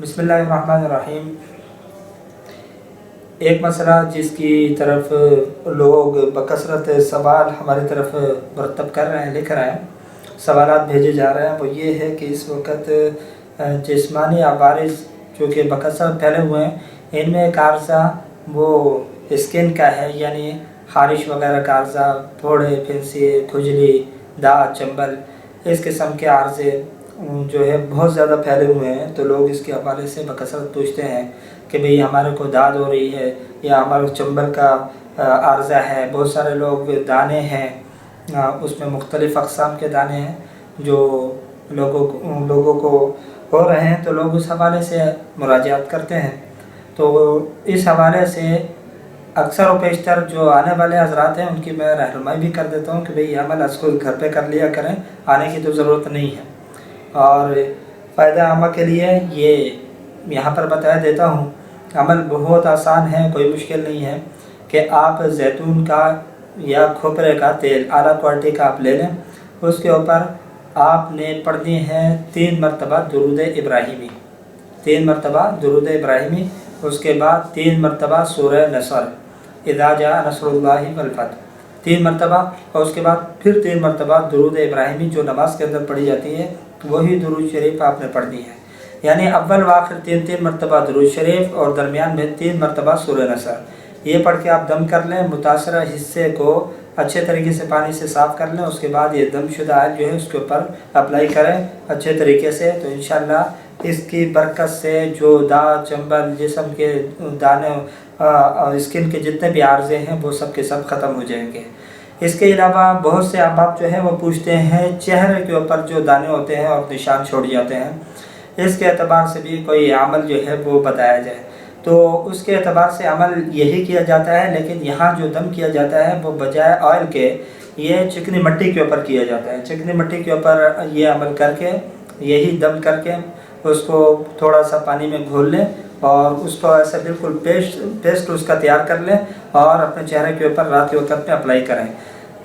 بسم اللہ الرحمن الرحیم۔ ایک مسئلہ جس کی طرف لوگ بکثرت سوال ہماری طرف مرتب کر رہے ہیں، لکھ رہے ہیں، سوالات بھیجے جا رہے ہیں، وہ یہ ہے کہ اس وقت جسمانی عوارض جو کہ بکثرت پھیلے ہوئے ہیں، ان میں ایک عارضہ وہ اسکن کا ہے، یعنی خارش وغیرہ کا عارضہ، پھوڑے، پھنسی، کھجلی، داغ، چنبل، اس قسم کے عارضے جو ہے بہت زیادہ پھیلے ہوئے ہیں۔ تو لوگ اس کے حوالے سے بکثرت پوچھتے ہیں کہ بھئی ہمارے کو داد ہو رہی ہے یا ہمارے چنبل کا عارضہ ہے۔ بہت سارے لوگ دانے ہیں، اس میں مختلف اقسام کے دانے ہیں جو لوگوں کو ہو رہے ہیں، تو لوگ اس حوالے سے مراجعات کرتے ہیں۔ تو اس حوالے سے اکثر و بیشتر جو آنے والے حضرات ہیں ان کی میں رہنمائی بھی کر دیتا ہوں کہ بھئی یہ عمل از خود گھر پہ کر لیا کریں، آنے کی تو ضرورت نہیں ہے۔ اور فائدہ عامہ کے لیے یہ یہاں پر بتا دیتا ہوں، عمل بہت آسان ہے، کوئی مشکل نہیں ہے کہ آپ زیتون کا یا کھوپرے کا تیل اعلیٰ کوالٹی کا آپ لے لیں، اس کے اوپر آپ نے پڑھنی ہے 3 مرتبہ درود ابراہیمی، 3 مرتبہ درود ابراہیمی، اس کے بعد 3 مرتبہ سورہ نصر، اذا جاء نصر اللہ والفتح، 3 مرتبہ، اور اس کے بعد پھر 3 مرتبہ درود ابراہیمی جو نماز کے اندر پڑھی جاتی ہے، وہی درود شریف آپ نے پڑھنی ہے۔ یعنی اول و آخر 3 مرتبہ درود شریف اور درمیان میں 3 مرتبہ سورہ نصر، یہ پڑھ کے آپ دم کر لیں، متاثرہ حصے کو اچھے طریقے سے پانی سے صاف کر لیں، اس کے بعد یہ دم شدہ آئل جو ہے اس کے اوپر اپلائی کریں اچھے طریقے سے، تو انشاءاللہ اس کی برکت سے جو داغ، چنبل، جسم کے دانے اور اسکن کے جتنے بھی عارضے ہیں وہ سب کے سب ختم ہو جائیں گے۔ اس کے علاوہ بہت سے احباب جو ہے وہ پوچھتے ہیں چہرے کے اوپر جو دانے ہوتے ہیں اور نشان چھوڑ جاتے ہیں، اس کے اعتبار سے بھی کوئی عمل جو ہے وہ بتایا جائے۔ تو اس کے اعتبار سے عمل یہی کیا جاتا ہے، لیکن یہاں جو دم کیا جاتا ہے وہ بجائے آئل کے یہ چکنی مٹی کے اوپر کیا جاتا ہے۔ چکنی مٹی کے اوپر یہ عمل کر کے، یہی دم کر کے اس کو تھوڑا سا پانی میں گھول لیں اور اس کو ایسے بالکل پیسٹ اس کا تیار کر لیں اور اپنے چہرے کے اوپر رات کے وقت میں اپلائی کریں۔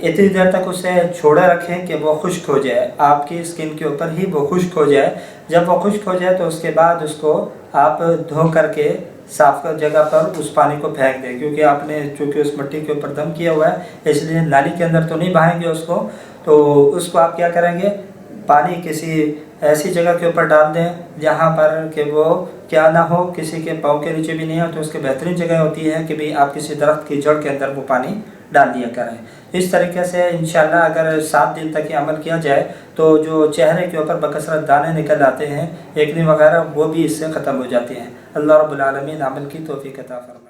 اتنی دیر تک اسے چھوڑے رکھیں کہ وہ خشک ہو جائے، آپ کی اسکن کے اوپر ہی وہ خشک ہو جائے۔ جب وہ خشک ہو جائے تو اس کے بعد اس کو آپ دھو کر کے صاف جگہ پر اس پانی کو پھینک دیں، کیونکہ آپ نے چونکہ اس مٹی کے اوپر دم کیا ہوا ہے اس لیے نالی کے اندر تو نہیں بہائیں گے اس کو، تو اس کو آپ کیا کریں گے، پانی کسی ایسی جگہ کے اوپر ڈال دیں جہاں پر کہ وہ کیا نہ ہو، کسی کے پاؤں کے نیچے بھی نہیں ہو، تو اس کے بہترین جگہ ہوتی ہے کہ بھی آپ کسی درخت کی جڑ کے اندر وہ پانی ڈال دیا کریں۔ اس طریقے سے انشاءاللہ اگر 7 دن تک یہ عمل کیا جائے تو جو چہرے کے اوپر بکثرت دانے نکل آتے ہیں، ایکنی وغیرہ، وہ بھی اس سے ختم ہو جاتے ہیں۔ اللہ رب العالمین عمل کی توفیق عطا فرمائے۔